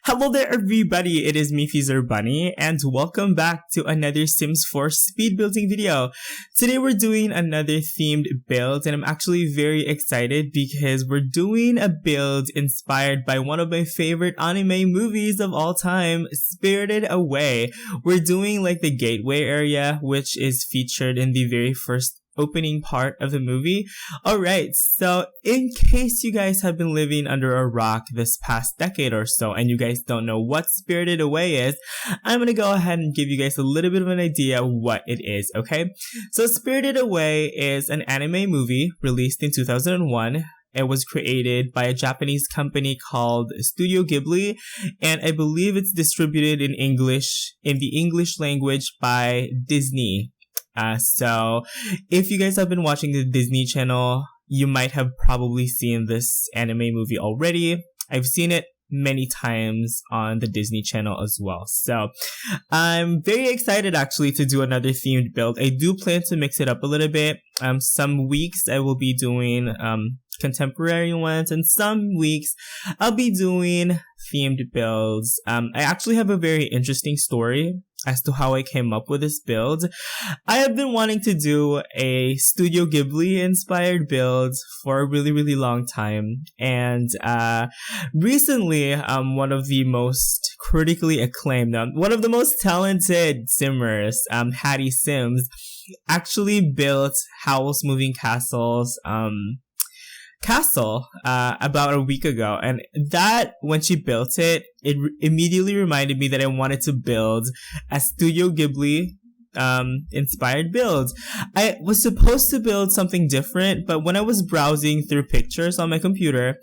Hello there everybody, it is me XFreezerBunny and welcome back to another Sims 4 speed building video. Today we're doing another themed build and I'm actually very excited because we're doing a build inspired by one of my favorite anime movies of all time, Spirited Away. We're doing like the gateway area which is featured in the very first opening part of the movie. Alright, so in case you guys have been living under a rock this past decade or so and you guys don't know what Spirited Away is, I'm gonna go ahead and give you guys a little bit of an idea what it is, okay? So Spirited Away is an anime movie released in 2001. It was created by a Japanese company called Studio Ghibli, and I believe it's distributed in the English language by Disney. So if you guys have been watching the Disney Channel, you might have probably seen this anime movie already. I've seen it many times on the Disney Channel as well. So I'm very excited actually to do another themed build. I do plan to mix it up a little bit. Some weeks I will be doing contemporary ones and some weeks I'll be doing themed builds. I actually have a very interesting story as to how I came up with this build. I have been wanting to do a Studio Ghibli inspired build for a really long time, and recently one of the most critically acclaimed, one of the most talented simmers, Hattie Sims, actually built Howl's Moving Castle's castle about a week ago, and that when she built it immediately reminded me that I wanted to build a Studio Ghibli inspired build. I was supposed to build something different, but when I was browsing through pictures on my computer,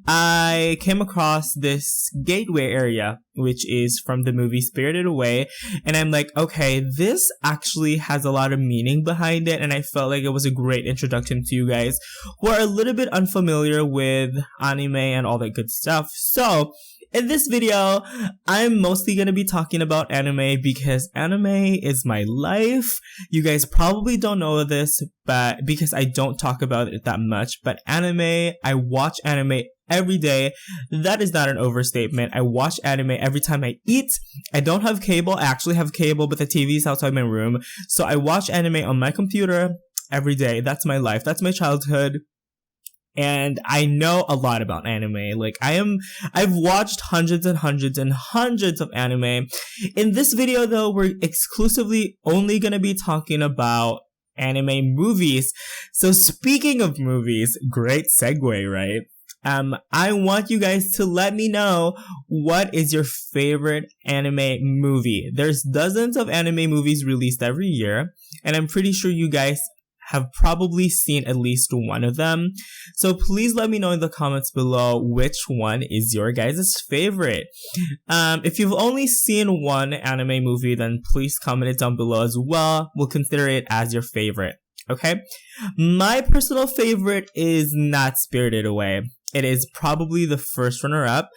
I came across this gateway area, which is from the movie Spirited Away, and I'm like, okay, this actually has a lot of meaning behind it, and I felt like it was a great introduction to you guys who are a little bit unfamiliar with anime and all that good stuff. So in this video, I'm mostly going to be talking about anime because anime is my life. You guys probably don't know this, but because I don't talk about it that much, but anime, I watch anime every day. That is not an overstatement. I watch anime every time I eat. I don't have cable. I actually have cable, but the TV is outside my room. So I watch anime on my computer every day. That's my life. That's my childhood. And I know a lot about anime. I've watched hundreds and hundreds and hundreds of anime. In this video though, we're exclusively only gonna be talking about anime movies. So speaking of movies, great segue, right? I want you guys to let me know what is your favorite anime movie. There's dozens of anime movies released every year, and I'm pretty sure you guys have probably seen at least one of them. So please let me know in the comments below which one is your guys' favorite. If you've only seen one anime movie, then please comment it down below as well. We'll consider it as your favorite. Okay? My personal favorite is not Spirited Away. It is probably the first runner-up.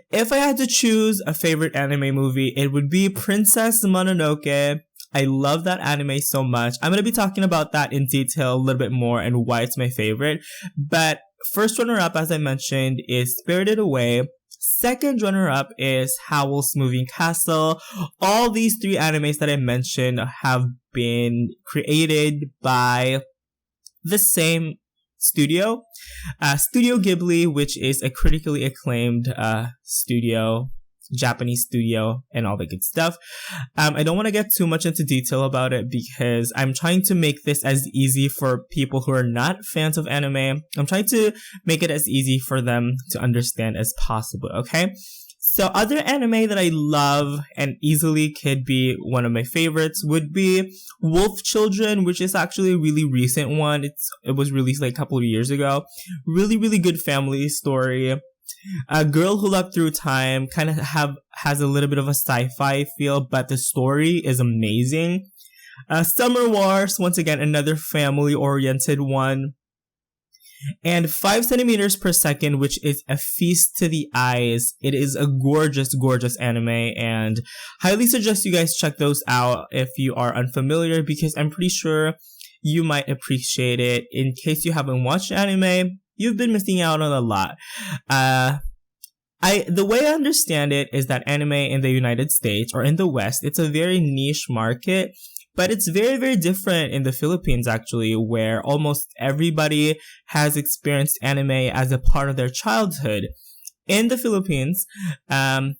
If I had to choose a favorite anime movie, it would be Princess Mononoke. I love that anime so much. I'm going to be talking about that in detail a little bit more and why it's my favorite. But first runner-up, as I mentioned, is Spirited Away. Second runner-up is Howl's Moving Castle. All these three animes that I mentioned have been created by the same studio. Studio Ghibli, which is a critically acclaimed Japanese studio and all that good stuff. I don't want to get too much into detail about it because I'm trying to make this as easy for people who are not fans of anime. I'm trying to make it as easy for them to understand as possible, okay? So other anime that I love and easily could be one of my favorites would be Wolf Children, which is actually a really recent one. It was released like a couple of years ago. Really good family story. A Girl Who Leapt Through Time kind of has a little bit of a sci-fi feel, but the story is amazing. Summer Wars, once again, another family-oriented one. And 5 centimeters per second, which is a feast to the eyes. It is a gorgeous anime, and highly suggest you guys check those out if you are unfamiliar, because I'm pretty sure you might appreciate it. In case you haven't watched anime, you've been missing out on a lot. the way I understand it is that anime in the United States or in the West, it's a very niche market, but it's very, very different in the Philippines actually, where almost everybody has experienced anime as a part of their childhood. In the Philippines,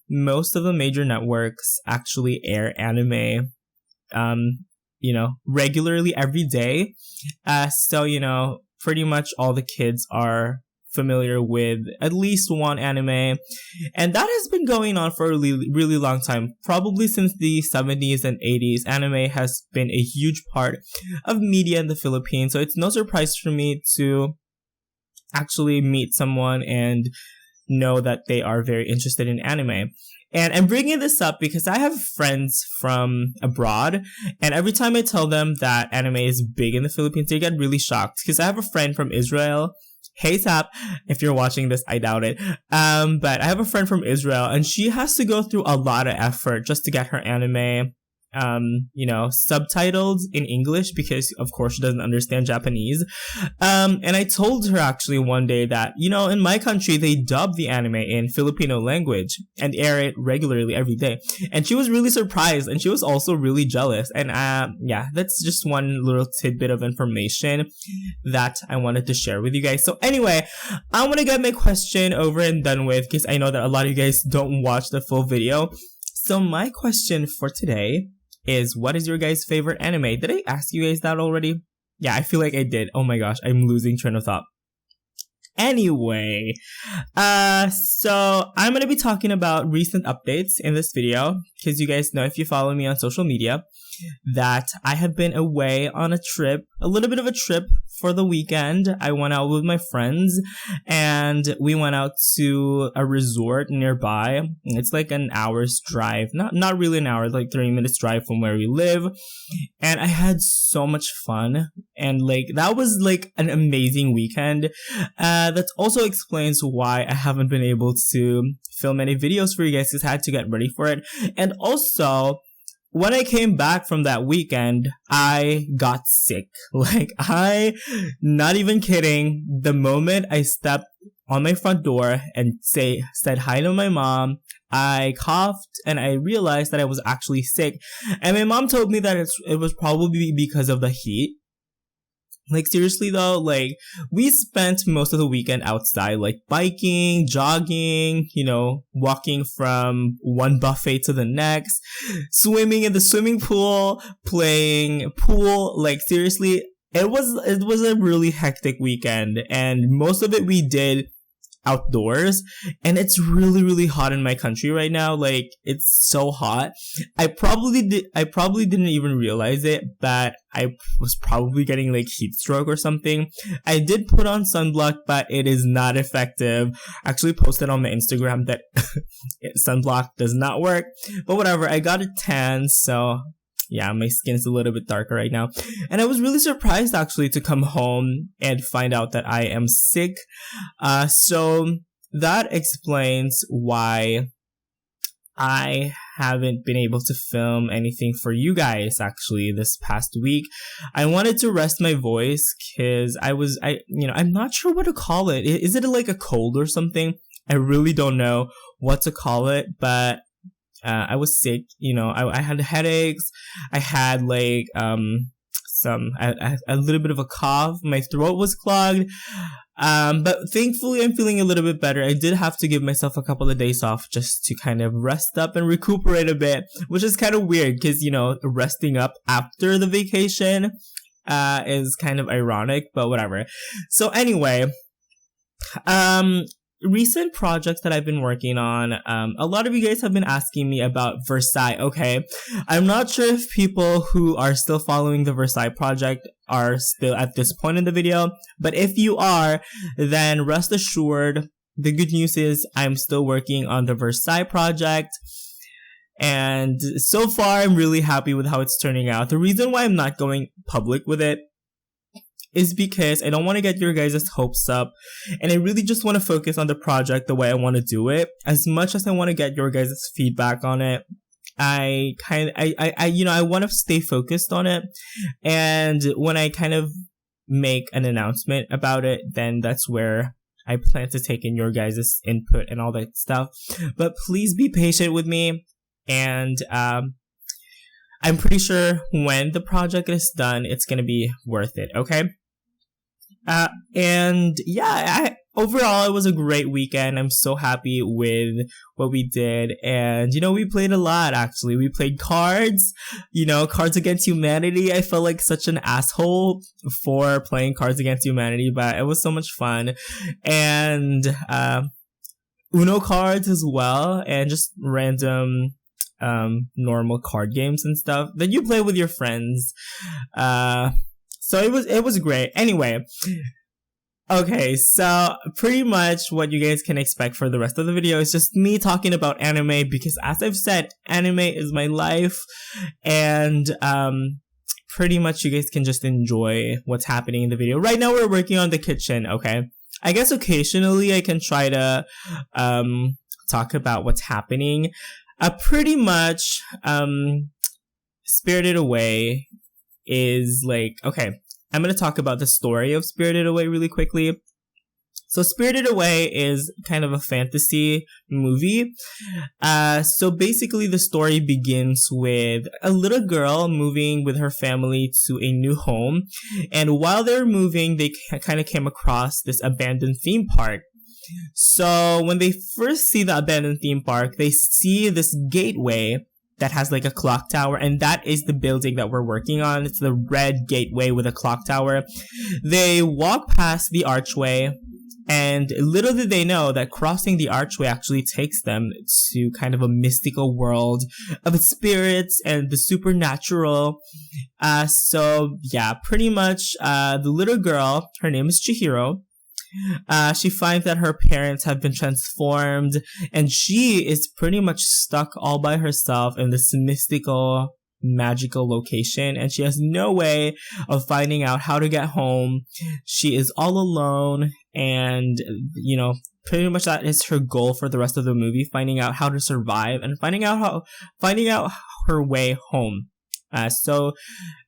most of the major networks actually air anime, regularly every day. So, pretty much all the kids are familiar with at least one anime, and that has been going on for a really, really long time. Probably since the 70s and 80s, anime has been a huge part of media in the Philippines, so it's no surprise for me to actually meet someone and know that they are very interested in anime. And I'm bringing this up because I have friends from abroad, and every time I tell them that anime is big in the Philippines, they get really shocked. Because I have a friend from Israel. Hey, Sap, if you're watching this, I doubt it. But I have a friend from Israel, and she has to go through a lot of effort just to get her anime subtitled in English because of course she doesn't understand Japanese. And I told her actually one day that, in my country, they dub the anime in Filipino language and air it regularly every day. And she was really surprised, and she was also really jealous. And that's just one little tidbit of information that I wanted to share with you guys. So anyway, I want to get my question over and done with because I know that a lot of you guys don't watch the full video. So my question for today is, what is your guys' favorite anime? Did I ask you guys that already? Yeah, I feel like I did. Oh my gosh, I'm losing train of thought. Anyway, so I'm going to be talking about recent updates in this video because you guys know, if you follow me on social media, that I have been away on a trip, a little bit of a trip for the weekend. I went out with my friends and we went out to a resort nearby. It's like an hour's drive, not really an hour, like 30 minutes drive from where we live. And I had so much fun, and that was like an amazing weekend. That also explains why I haven't been able to film any videos for you guys, because I had to get ready for it. And also, when I came back from that weekend, I got sick. Not even kidding, the moment I stepped on my front door and said hi to my mom, I coughed and I realized that I was actually sick. And my mom told me that it was probably because of the heat. Seriously though, we spent most of the weekend outside, biking, jogging, walking from one buffet to the next, swimming in the swimming pool, playing pool. Seriously, it was a really hectic weekend, and most of it we did outdoors, and it's really, really hot in my country right now. It's so hot. I probably didn't even realize it, but I was probably getting heat stroke or something. I did put on sunblock, but it is not effective. I actually posted on my Instagram that sunblock does not work, but whatever. I got a tan, so yeah, my skin's a little bit darker right now. And I was really surprised actually to come home and find out that I am sick. So that explains why I haven't been able to film anything for you guys actually this past week. I wanted to rest my voice because I'm not sure what to call it. Is it a cold or something? I really don't know what to call it, but I was sick, I had headaches, I had a little bit of a cough, my throat was clogged, but thankfully I'm feeling a little bit better. I did have to give myself a couple of days off just to kind of rest up and recuperate a bit, which is kind of weird because, resting up after the vacation is kind of ironic, but whatever. So anyway, recent projects that I've been working on, a lot of you guys have been asking me about Versailles. Okay, I'm not sure if people who are still following the Versailles project are still at this point in the video, but if you are, then rest assured, the good news is I'm still working on the Versailles project. And so far, I'm really happy with how it's turning out. The reason why I'm not going public with it is because I don't want to get your guys' hopes up, and I really just want to focus on the project the way I want to do it. As much as I want to get your guys' feedback on it, I want to stay focused on it, and when I kind of make an announcement about it, then that's where I plan to take in your guys' input and all that stuff. But please be patient with me. And I'm pretty sure when the project is done, it's going to be worth it, okay? And yeah, overall, it was a great weekend. I'm so happy with what we did. And, we played a lot, actually. We played cards, Cards Against Humanity. I felt like such an asshole for playing Cards Against Humanity, but it was so much fun. And Uno cards as well, and just random normal card games and stuff that you play with your friends. So it was great. Anyway, okay, so pretty much what you guys can expect for the rest of the video is just me talking about anime, because as I've said, anime is my life, and pretty much you guys can just enjoy what's happening in the video. Right now we're working on the kitchen, okay? I guess occasionally I can try to talk about what's happening. Pretty much Spirited Away is like, okay, I'm going to talk about the story of Spirited Away really quickly. So Spirited Away is kind of a fantasy movie. So basically the story begins with a little girl moving with her family to a new home. And while they're moving, they kind of came across this abandoned theme park. So when they first see the abandoned theme park, they see this gateway that has like a clock tower, and that is the building that we're working on. It's the red gateway with a clock tower. They walk past the archway, and little did they know that crossing the archway actually takes them to kind of a mystical world of spirits and the supernatural. So yeah, pretty much the little girl, her name is Chihiro. She finds that her parents have been transformed, and she is pretty much stuck all by herself in this mystical, magical location, and she has no way of finding out how to get home. She is all alone, and pretty much that is her goal for the rest of the movie, finding out how to survive and finding out her way home. So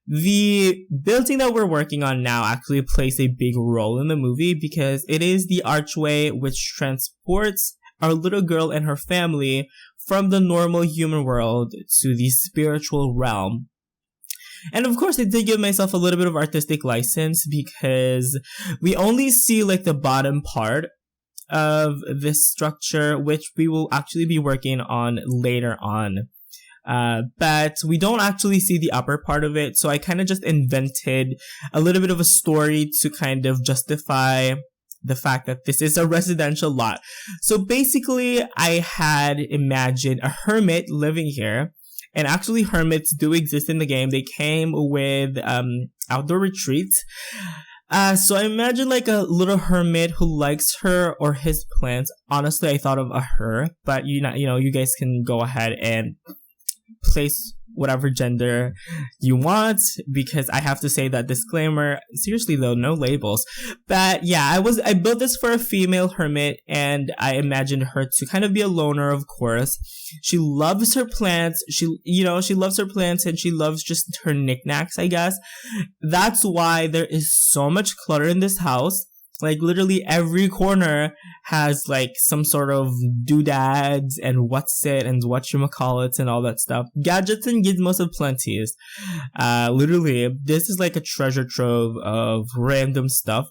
the building that we're working on now actually plays a big role in the movie, because it is the archway which transports our little girl and her family from the normal human world to the spiritual realm. And of course, I did give myself a little bit of artistic license, because we only see like the bottom part of this structure, which we will actually be working on later on. But we don't actually see the upper part of it, so I kind of just invented a little bit of a story to kind of justify the fact that this is a residential lot. So basically, I had imagined a hermit living here, and actually hermits do exist in the game. They came with outdoor retreats. So I imagine like a little hermit who likes her or his plants. Honestly, I thought of a her, but you guys can go ahead and place whatever gender you want, because I have to say that disclaimer, seriously though, no labels. But yeah, I built this for a female hermit, and I imagined her to kind of be a loner, of course. She loves her plants. She loves her plants, and she loves just her knickknacks, I guess. That's why there is so much clutter in this house. Like, literally every corner has, like, some sort of doodads and what's it and whatchamacallits and all that stuff. Gadgets and gizmos of plenties. Literally, this is like a treasure trove of random stuff.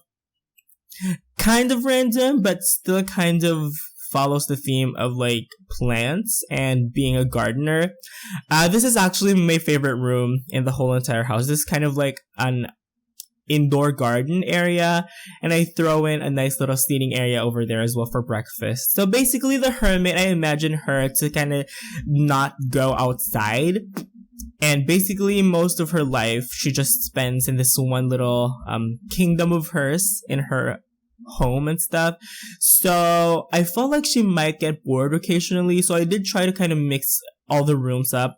Kind of random, but still kind of follows the theme of, like, plants and being a gardener. This is actually my favorite room in the whole entire house. This is kind of like an indoor garden area, and I throw in a nice little seating area over there as well for breakfast. So basically the hermit, I imagine her to kind of not go outside, and basically most of her life she just spends in this one little kingdom of hers in her home and stuff. So I felt like she might get bored occasionally, so I did try to kind of mix all the rooms up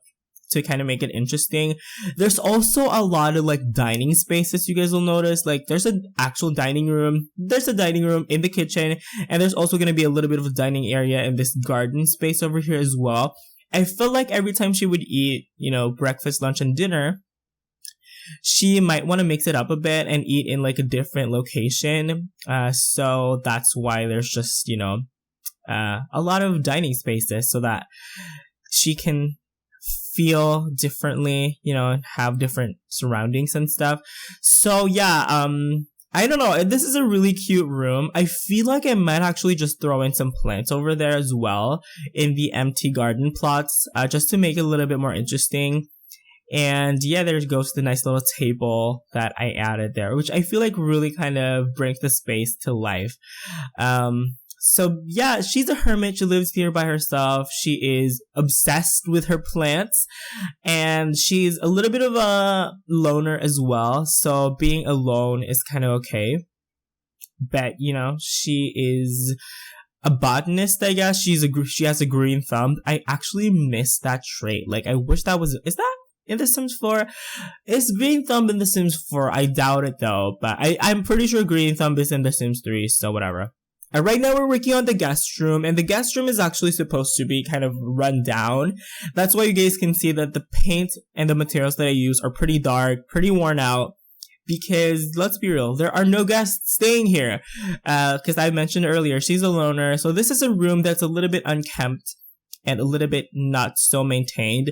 to kind of make it interesting. There's also a lot of like dining spaces, you guys will notice. Like, there's an actual dining room, there's a dining room in the kitchen, and there's also going to be a little bit of a dining area in this garden space over here as well. I felt like every time she would eat, breakfast, lunch, and dinner, she might want to mix it up a bit and eat in like a different location. So that's why there's just, a lot of dining spaces so that she can feel differently, have different surroundings and stuff. So yeah, I don't know. This is a really cute room. I feel like I might actually just throw in some plants over there as well in the empty garden plots, just to make it a little bit more interesting. And yeah, there goes the nice little table that I added there, which I feel like really kind of brings the space to life. So yeah, she's a hermit. She lives here by herself. She is obsessed with her plants, and she's a little bit of a loner as well. So being alone is kind of okay. But, she is a botanist, I guess. She has a green thumb. I actually miss that trait. Like, I wish is that in The Sims 4? Is Green Thumb in The Sims 4? I doubt it though, but I'm pretty sure Green Thumb is in The Sims 3, so whatever. Right now we're working on the guest room, and the guest room is actually supposed to be kind of run down. That's why you guys can see that the paint and the materials that I use are pretty dark, pretty worn out, because let's be real, there are no guests staying here. Because I mentioned earlier, she's a loner, so this is a room that's a little bit unkempt and a little bit not so maintained.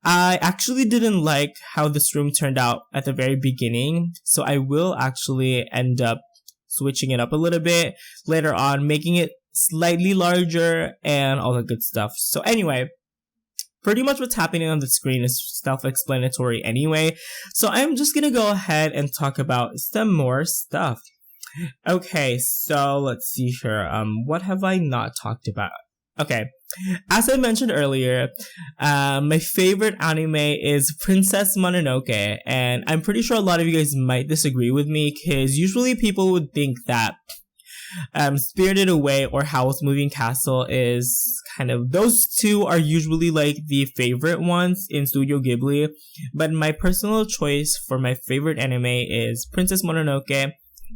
I actually didn't like how this room turned out at the very beginning, so I will actually end up switching it up a little bit later on, making it slightly larger and all that good stuff. So anyway, pretty much what's happening on the screen is self-explanatory anyway. So I'm just gonna go ahead and talk about some more stuff. Okay, so let's see here. What have I not talked about? Okay, as I mentioned earlier, my favorite anime is Princess Mononoke, and I'm pretty sure a lot of you guys might disagree with me, because usually people would think that Spirited Away or Howl's Moving Castle is kind of, those two are usually like the favorite ones in Studio Ghibli, but my personal choice for my favorite anime is Princess Mononoke.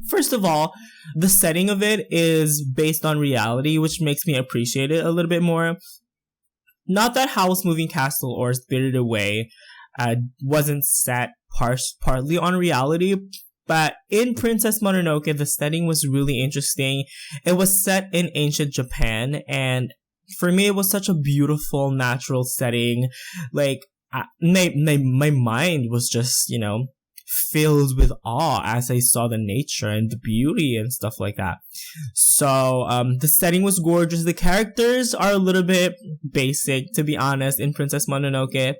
First of all, the setting of it is based on reality, which makes me appreciate it a little bit more. Not that Howl's Moving Castle or Spirited Away wasn't set partly on reality, but in Princess Mononoke, the setting was really interesting. It was set in ancient Japan, and for me, it was such a beautiful, natural setting. Like, my mind was just, filled with awe as I saw the nature and the beauty and stuff like that. So, the setting was gorgeous. The characters are a little bit basic, to be honest, in Princess Mononoke.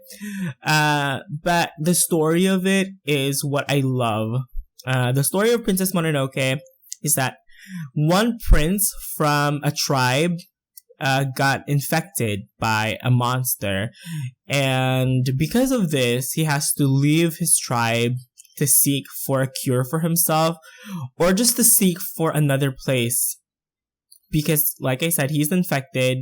But the story of it is what I love. The story of Princess Mononoke is that one prince from a tribe got infected by a monster, and because of this, he has to leave his tribe to seek for a cure for himself, or just to seek for another place, because like I said, he's infected.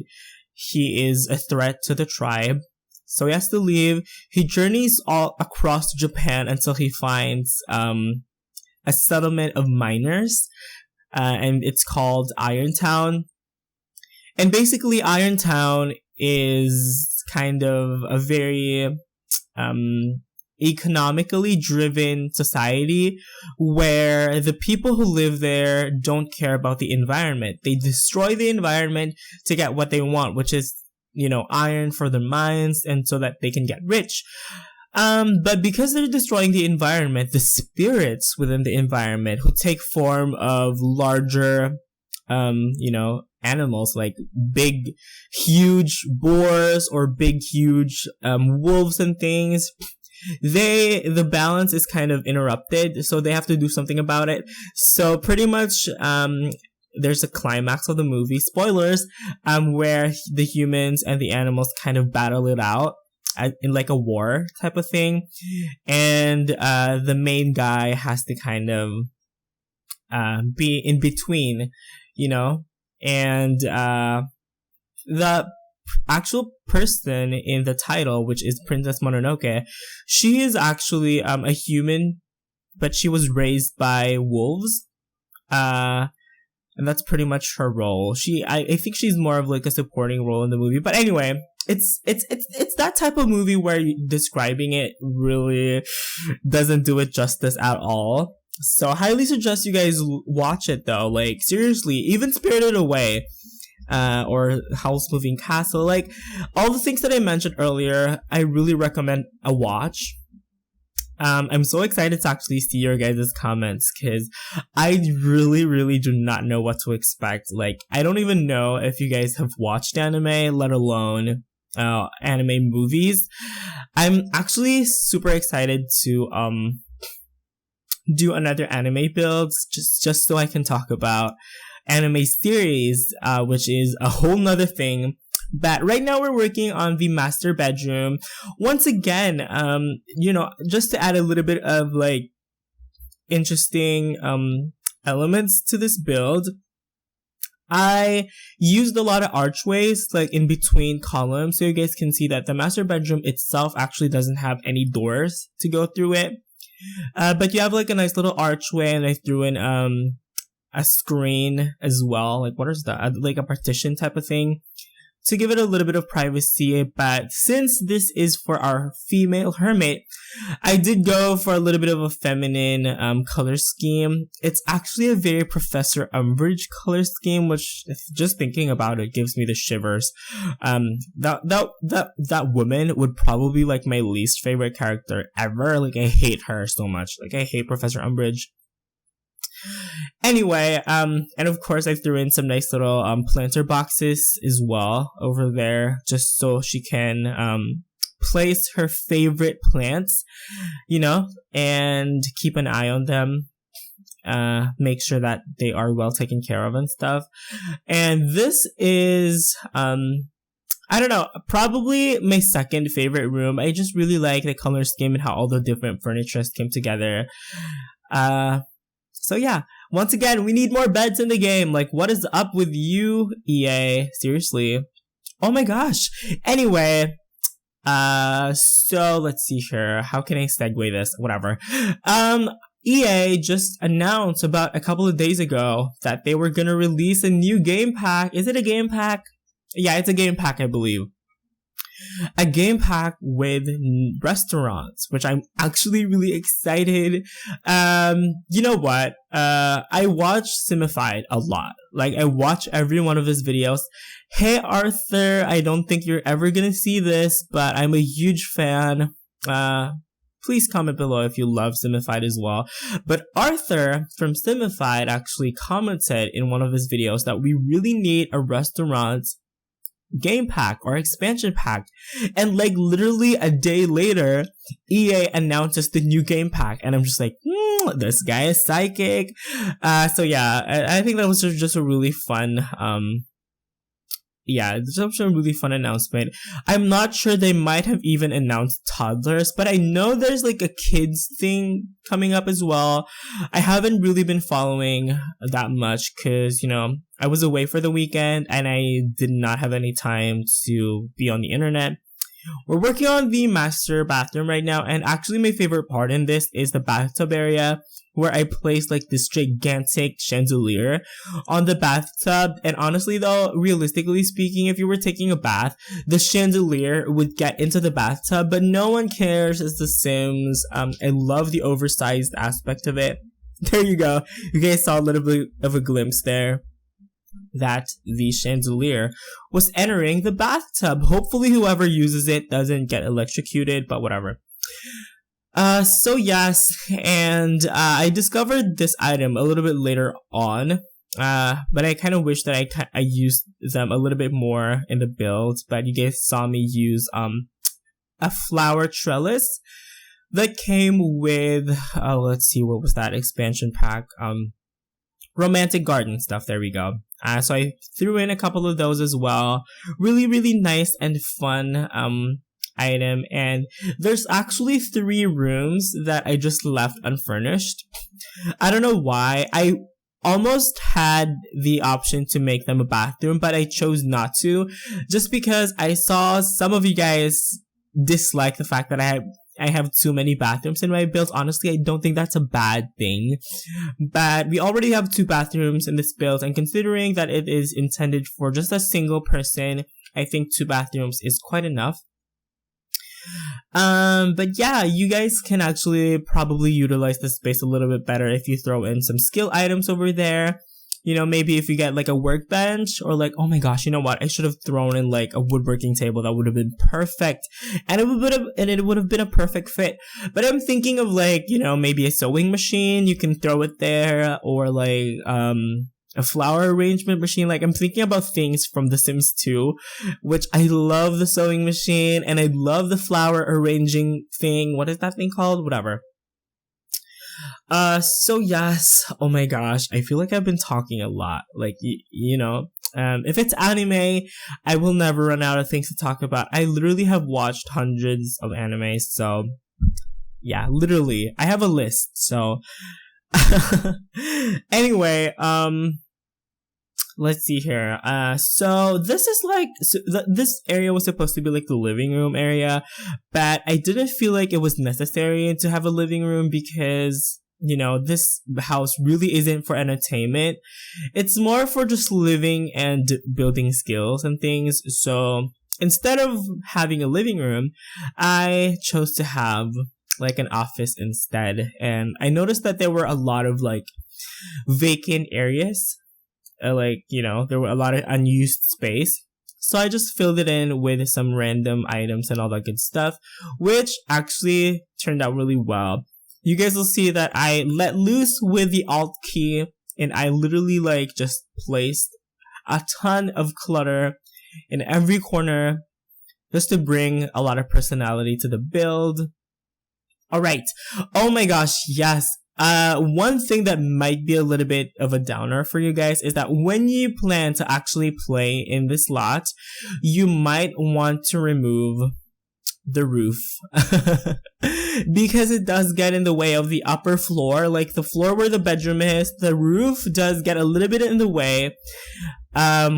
He is a threat to the tribe, so he has to leave. He journeys all across Japan until he finds a settlement of miners, and it's called Iron Town. And basically, Iron Town is kind of a very economically driven society where the people who live there don't care about the environment. They destroy the environment to get what they want, which is, iron for their mines, and so that they can get rich. But because they're destroying the environment, the spirits within the environment who take form of larger, animals like big, huge boars or big, huge, wolves and things, the balance is kind of interrupted, so they have to do something about it. So pretty much, there's a climax of the movie, spoilers, where the humans and the animals kind of battle it out in like a war type of thing, and the main guy has to kind of be in between, and the actual person in the title, which is Princess Mononoke, she is actually a human, but she was raised by wolves. and that's pretty much her role. I think she's more of like a supporting role in the movie. But anyway, it's that type of movie where describing it really doesn't do it justice at all. So I highly suggest you guys watch it though. Like seriously, even Spirited Away, or Howl's Moving Castle, like all the things that I mentioned earlier, I really recommend a watch. I'm so excited to actually see your guys' comments because I really do not know what to expect. Like, I don't even know if you guys have watched anime, let alone anime movies. I'm actually super excited to do another anime build just so I can talk about anime series, which is a whole nother thing. But right now we're working on the master bedroom. Once again, just to add a little bit of like interesting elements to this build, I used a lot of archways like in between columns, so you guys can see that the master bedroom itself actually doesn't have any doors to go through it. But you have like a nice little archway, and I threw in a screen as well. Like what is that? Like a partition type of thing, to give it a little bit of privacy. But since this is for our female hermit, I did go for a little bit of a feminine color scheme. It's actually a very Professor Umbridge color scheme, which just thinking about it gives me the shivers. That woman would probably be like my least favorite character ever. Like I hate her so much. Like I hate Professor Umbridge. Anyway, and of course I threw in some nice little planter boxes as well over there, just so she can place her favorite plants, and keep an eye on them, make sure that they are well taken care of and stuff. And this is I don't know, probably my second favorite room. I just really like the color scheme and how all the different furniture came together. So yeah, once again, we need more beds in the game. Like, what is up with you, EA? Seriously. Oh my gosh. Anyway, so let's see here. How can I segue this? Whatever. EA just announced about a couple of days ago that they were gonna release a new game pack. Is it a game pack? Yeah, it's a game pack, I believe. A game pack with restaurants, which I'm actually really excited. You know what? I watch Simified a lot. Like, I watch every one of his videos. Hey, Arthur, I don't think you're ever gonna see this, but I'm a huge fan. Please comment below if you love Simified as well. But Arthur from Simified actually commented in one of his videos that we really need a restaurant game pack or expansion pack, and like literally a day later EA announces the new game pack, and I'm just like, this guy is psychic. So yeah, I think that was just a really fun just a really fun announcement. I'm not sure, they might have even announced toddlers, but I know there's like a kids thing coming up as well. I haven't really been following that much because, I was away for the weekend and I did not have any time to be on the internet. We're working on the master bathroom right now, and actually my favorite part in this is the bathtub area, where I placed like this gigantic chandelier on the bathtub. And honestly though, realistically speaking, if you were taking a bath, the chandelier would get into the bathtub, but no one cares. It's The Sims. I love the oversized aspect of it. There you go. You guys saw a little bit of a glimpse there that the chandelier was entering the bathtub. Hopefully whoever uses it doesn't get electrocuted, but whatever. So yes, and I discovered this item a little bit later on, but I kind of wish that I used them a little bit more in the build. But you guys saw me use a flower trellis that came with let's see, what was that expansion pack? Romantic garden stuff. There we go. So I threw in a couple of those as well. Really nice and fun item. And there's actually 3 rooms that I just left unfurnished. I don't know why. I almost had the option to make them a bathroom, but I chose not to, just because I saw some of you guys dislike the fact that I I have too many bathrooms in my build. Honestly, I don't think that's a bad thing. But we already have 2 bathrooms in this build, and considering that it is intended for just a single person, I think 2 bathrooms is quite enough. But yeah, you guys can actually probably utilize the space a little bit better if you throw in some skill items over there. You know, maybe if you get like a workbench, or like, oh my gosh, you know what? I should have thrown in like a woodworking table. That would have been perfect. And it would have been a perfect fit. But I'm thinking of like, you know, maybe a sewing machine. You can throw it there, or like, a flower arrangement machine. Like, I'm thinking about things from The Sims 2, which I love the sewing machine, and I love the flower arranging thing. What is that thing called? Whatever. So yes, oh my gosh, I feel like I've been talking a lot. Like, you know, if it's anime, I will never run out of things to talk about. I literally have watched hundreds of animes, so yeah, literally, I have a list, so anyway, let's see here. So this is like, this area was supposed to be like the living room area, but I didn't feel like it was necessary to have a living room because, you know, this house really isn't for entertainment. It's more for just living and building skills and things. So instead of having a living room, I chose to have like an office instead. And I noticed that there were a lot of like vacant areas. Like, you know, there were a lot of unused space. So I just filled it in with some random items and all that good stuff, which actually turned out really well. You guys will see that I let loose with the Alt key, and I literally like just placed a ton of clutter in every corner just to bring a lot of personality to the build. Alright. Oh my gosh, yes. One thing that might be a little bit of a downer for you guys is that when you plan to actually play in this lot, you might want to remove the roof because it does get in the way of the upper floor, like the floor where the bedroom is. The roof does get a little bit in the way,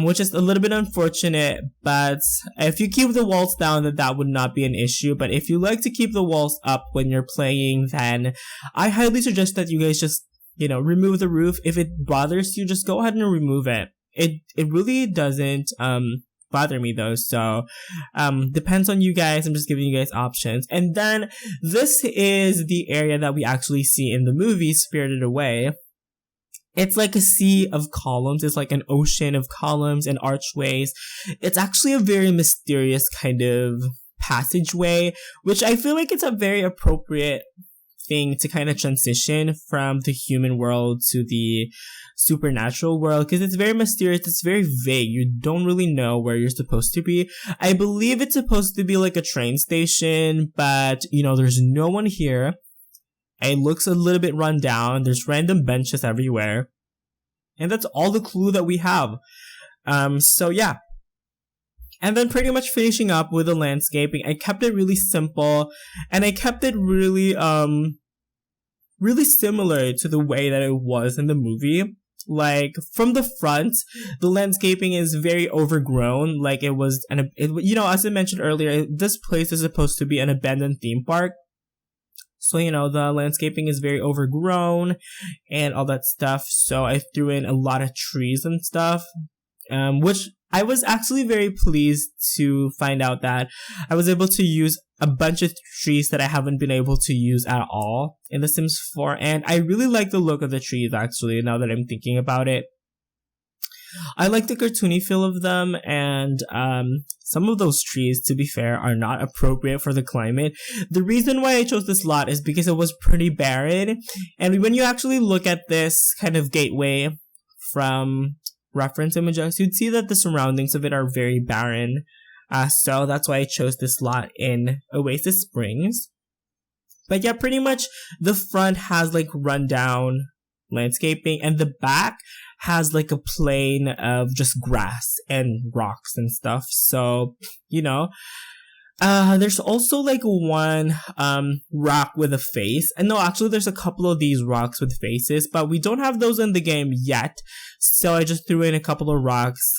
which is a little bit unfortunate, but if you keep the walls down, then that would not be an issue. But if you like to keep the walls up when you're playing, then I highly suggest that you guys just, you know, remove the roof. If it bothers you, just go ahead and remove it. It really doesn't bother me though, so depends on you guys. I'm just giving you guys options. And then this is the area that we actually see in the movie Spirited Away. It's like a sea of columns. It's like an ocean of columns and archways. It's actually a very mysterious kind of passageway, which I feel like it's a very appropriate thing to kind of transition from the human world to the supernatural world, because it's very mysterious. It's very vague. You don't really know where you're supposed to be. I believe it's supposed to be like a train station, but you know, there's no one here. It looks a little bit run down. There's random benches everywhere, and that's all the clue that we have. So yeah. And then pretty much finishing up with the landscaping, I kept it really simple, and I kept it really really similar to the way that it was in the movie. Like, from the front, the landscaping is very overgrown. Like, it was, you know, as I mentioned earlier, this place is supposed to be an abandoned theme park. So, you know, the landscaping is very overgrown and all that stuff. So I threw in a lot of trees and stuff, which I was actually very pleased to find out that I was able to use a bunch of trees that I haven't been able to use at all in The Sims 4. And I really like the look of the trees, actually, now that I'm thinking about it. I like the cartoony feel of them, and some of those trees, to be fair, are not appropriate for the climate. The reason why I chose this lot is because it was pretty barren, and when you actually look at this kind of gateway from reference images, you'd see that the surroundings of it are very barren. So that's why I chose this lot in Oasis Springs. But yeah, pretty much the front has like rundown landscaping, and the back has like a plain of just grass and rocks and stuff. So, you know, there's also like one rock with a face. And no, actually there's a couple of these rocks with faces, but we don't have those in the game yet. So I just threw in a couple of rocks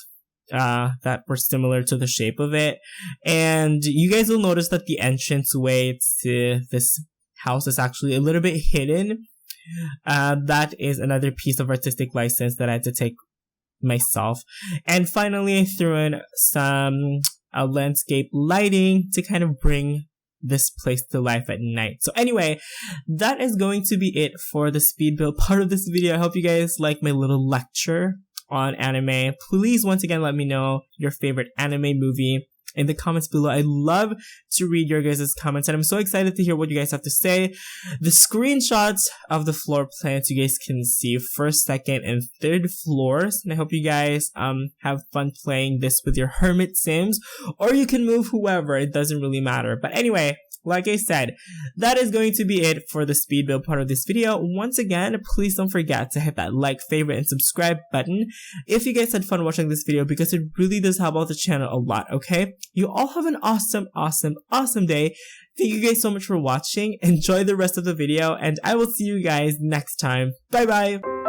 that were similar to the shape of it. And you guys will notice that the entranceway to this house is actually a little bit hidden. That is another piece of artistic license that I had to take myself. And finally, I threw in some landscape lighting to kind of bring this place to life at night. So anyway, that is going to be it for the speed build part of this video. I hope you guys like my little lecture on anime. Please once again let me know your favorite anime movie in the comments below. I love to read your guys' comments, and I'm so excited to hear what you guys have to say. The screenshots of the floor plans you guys can see, first, second, and third floors, and I hope you guys have fun playing this with your hermit sims, or you can move whoever, it doesn't really matter. But anyway, like I said, that is going to be it for the speed build part of this video. Once again, please don't forget to hit that like, favorite, and subscribe button if you guys had fun watching this video, because it really does help out the channel a lot, okay? You all have an awesome, awesome, awesome day. Thank you guys so much for watching. Enjoy the rest of the video, and I will see you guys next time. Bye bye!